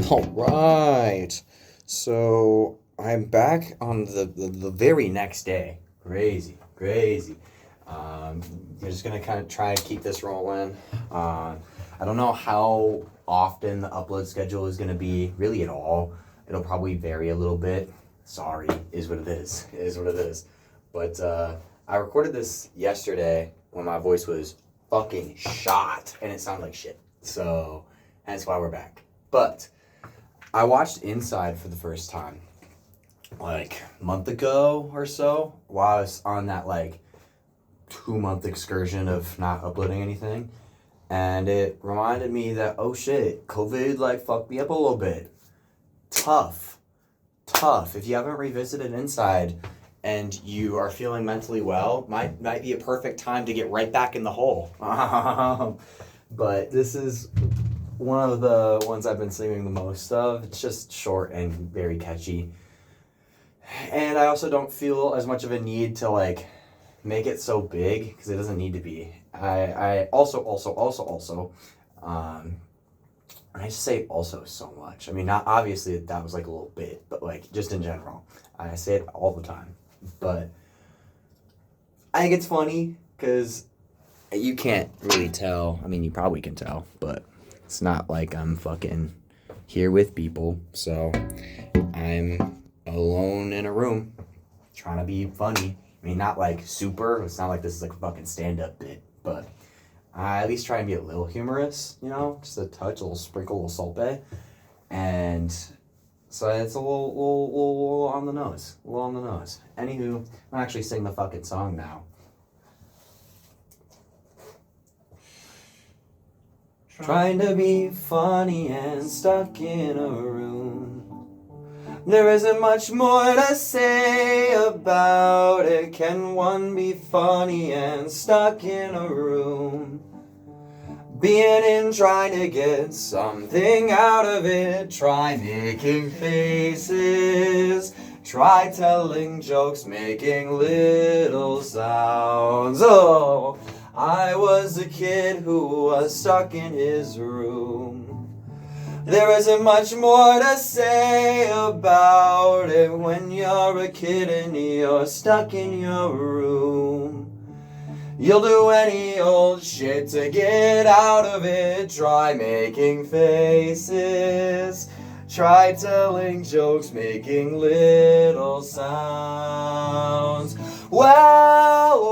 All right. So I'm back on the very next day. Crazy, crazy. We're just gonna kind of try and keep this rolling. I don't know how often the upload schedule is gonna be, really at all. It'll probably vary a little bit. Sorry, is what it is. It is what it is. But I recorded this yesterday when my voice was fucking shot and it sounded like shit. So that's why we're back. But I watched Inside for the first time like a month ago or so while I was on that like 2 month excursion of not uploading anything. And it reminded me that, oh shit, COVID like fucked me up a little bit. Tough. Tough. If you haven't revisited Inside and you are feeling mentally well, might be a perfect time to get right back in the hole. But this is one of the ones I've been singing the most of. It's just short and very catchy. And I also don't feel as much of a need to like make it so big because it doesn't need to be. I also I just say also so much. I mean, not obviously that was like a little bit, but like just in general. I say it all the time. But I think it's funny because you can't really tell. I mean, you probably can tell, but it's not like I'm fucking here with people. So I'm alone in a room trying to be funny. I mean, not like super. It's not like this is like a fucking stand-up bit, but I at least try and be a little humorous, you know? Just a touch, a little sprinkle, a little salt bay. And so it's a little on the nose. A little on the nose. Anywho, I'm actually sing the fucking song now. Trying to be funny and stuck in a room. There isn't much more to say about it. Can one be funny and stuck in a room? Being in, trying to get something out of it. Try making faces. Try telling jokes, making little sounds. Oh, I was a kid who was stuck in his room. There isn't much more to say about it when you're a kid and you're stuck in your room. You'll do any old shit to get out of it. Try making faces. Try telling jokes, making little sounds. Well,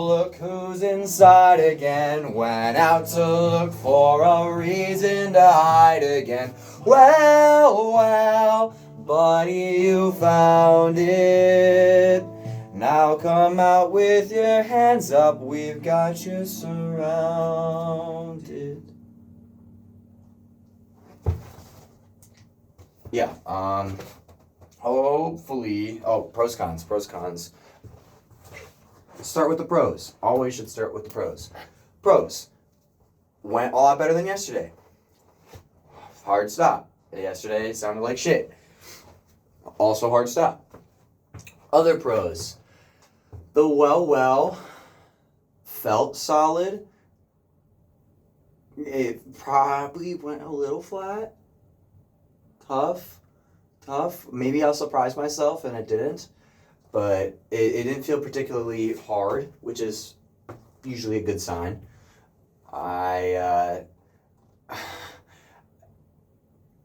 look who's inside again. Went out to look for a reason to hide again. Well, buddy, you found it. Now come out with your hands up. We've got you surrounded. Yeah, hopefully, pros, cons. Start with the pros. Always should start with the pros. Pros. Went a lot better than yesterday. Hard stop. Yesterday sounded like shit. Also hard stop. Other pros. The well felt solid. It probably went a little flat. Tough. Maybe I'll surprise myself and it didn't. But it didn't feel particularly hard, which is usually a good sign. I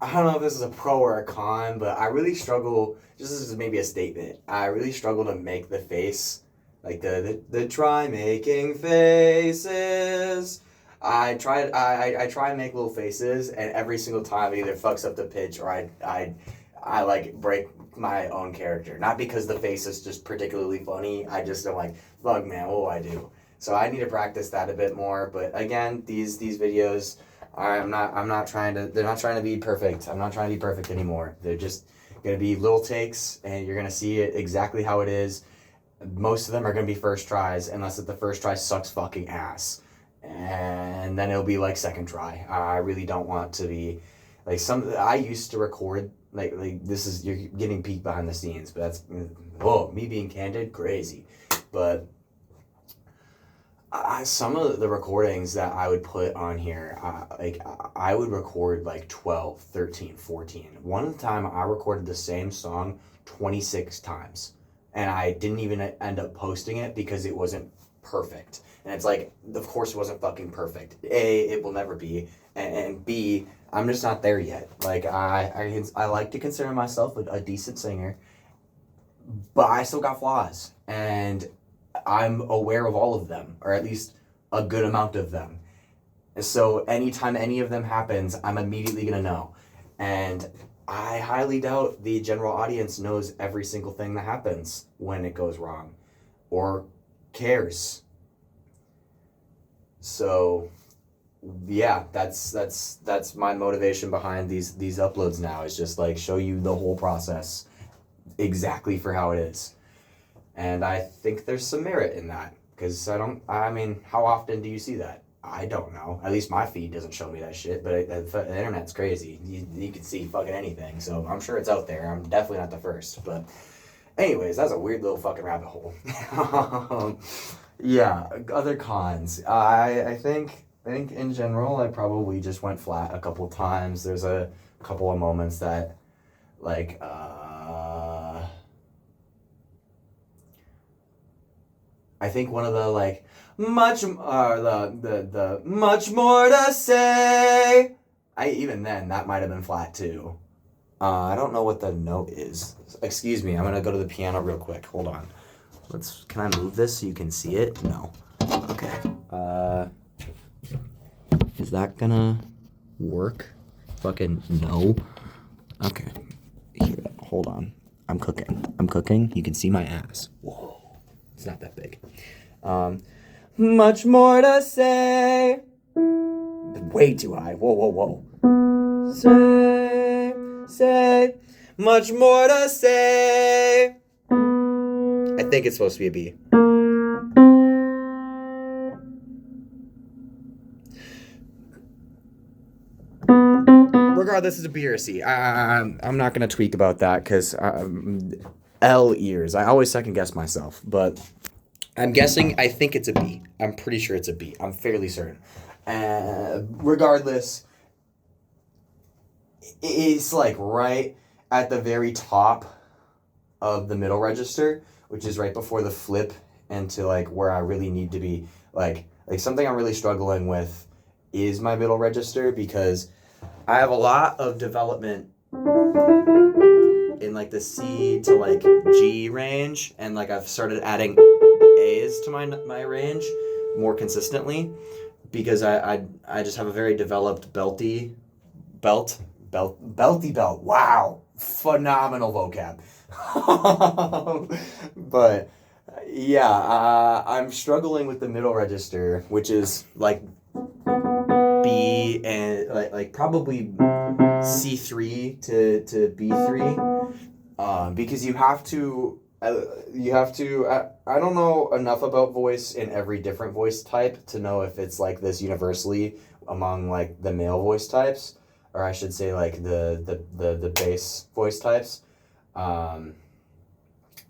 don't know if this is a pro or a con, but I really struggle. This is maybe a statement. I really struggle to make the face, like the try making faces. I try and make little faces, and every single time it either fucks up the pitch or I like break my own character. Not because the face is just particularly funny. I just am like, fuck man, what do I do? So I need to practice that a bit more. But again, these videos, they're not trying to be perfect. I'm not trying to be perfect anymore. They're just gonna be little takes, and you're gonna see it exactly how it is. Most of them are gonna be first tries, unless the first try sucks fucking ass, and then it'll be like second try. I really don't want to be like I used to record like this is, you're getting peek behind the scenes, but that's me being candid, crazy. But some of the recordings that I would put on here, I would record like 12, 13, 14. One time I recorded the same song 26 times, and I didn't even end up posting it because it wasn't perfect. And it's like, of course it wasn't fucking perfect. A, it will never be, and B, I'm just not there yet. Like, I like to consider myself a decent singer, but I still got flaws, and I'm aware of all of them, or at least a good amount of them. So anytime any of them happens, I'm immediately gonna know. And I highly doubt the general audience knows every single thing that happens when it goes wrong, or cares. So yeah, that's my motivation behind these uploads now, is just like show you the whole process exactly for how it is. And I think there's some merit in that, because I mean, how often do you see that? I don't know. At least my feed doesn't show me that shit, but the internet's crazy. You can see fucking anything, so I'm sure it's out there. I'm definitely not the first, but anyways, that's a weird little fucking rabbit hole. Yeah, other cons. I think in general, I probably just went flat a couple times. There's a couple of moments that, like, I think one of the like the much more to say. Even then that might have been flat too. I don't know what the note is. Excuse me, I'm gonna go to the piano real quick. Hold on. Can I move this so you can see it? No. Okay. Is that gonna work? Fucking no. Okay. Here, hold on. I'm cooking. You can see my ass. Whoa. It's not that big. Much more to say. Way too high. Whoa. Say. Much more to say. I think it's supposed to be a B. Regardless, it's a B or a C. I'm not going to tweak about that because L ears. I always second guess myself, but I'm guessing. I think it's a B. I'm pretty sure it's a B. I'm fairly certain. Regardless, it's like right at the very top of the middle register, which is right before the flip into like where I really need to be. Like something I'm really struggling with is my middle register, because I have a lot of development in like the C to like G range, and like I've started adding A's to my range more consistently, because I just have a very developed belty belt. Wow, phenomenal vocab. But yeah, I'm struggling with the middle register, which is like B and like probably C3 to B3, because you have to I don't know enough about voice in every different voice type to know if it's like this universally among like the male voice types, or I should say like the bass voice types.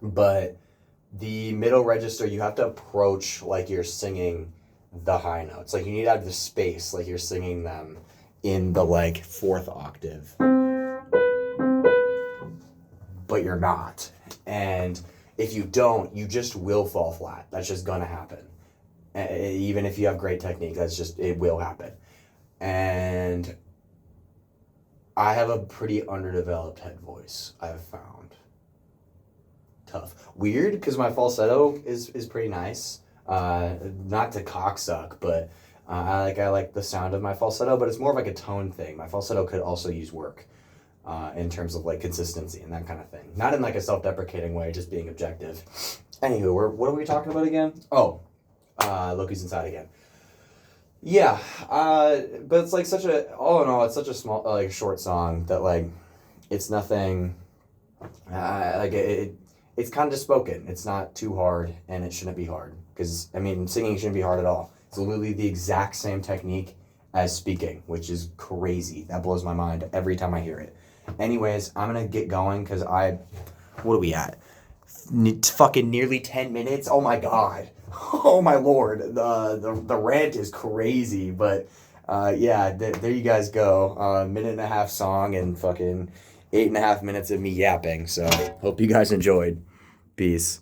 But the middle register, you have to approach like you're singing the high notes. Like you need to have the space, like you're singing them in the like fourth octave, but you're not. And if you don't, you just will fall flat. That's just gonna happen. Even if you have great technique, it will happen. And I have a pretty underdeveloped head voice, I've found. Tough. Weird, because my falsetto is pretty nice. Not to cocksuck, but I like the sound of my falsetto, but it's more of like a tone thing. My falsetto could also use work in terms of like consistency and that kind of thing. Not in like a self-deprecating way, just being objective. Anywho, what are we talking about again? Oh, Loki's Inside Again. Yeah, but it's like all in all, it's such a small, like short song that like, it's nothing, it's kind of just spoken. It's not too hard, and it shouldn't be hard. Because, I mean, singing shouldn't be hard at all. It's literally the exact same technique as speaking, which is crazy. That blows my mind every time I hear it. Anyways, I'm going to get going because what are we at? Fucking nearly 10 minutes? Oh my god. Oh my lord, the rant is crazy, but yeah, there you guys go. Minute and a half song and fucking 8.5 minutes of me yapping. So hope you guys enjoyed. Peace.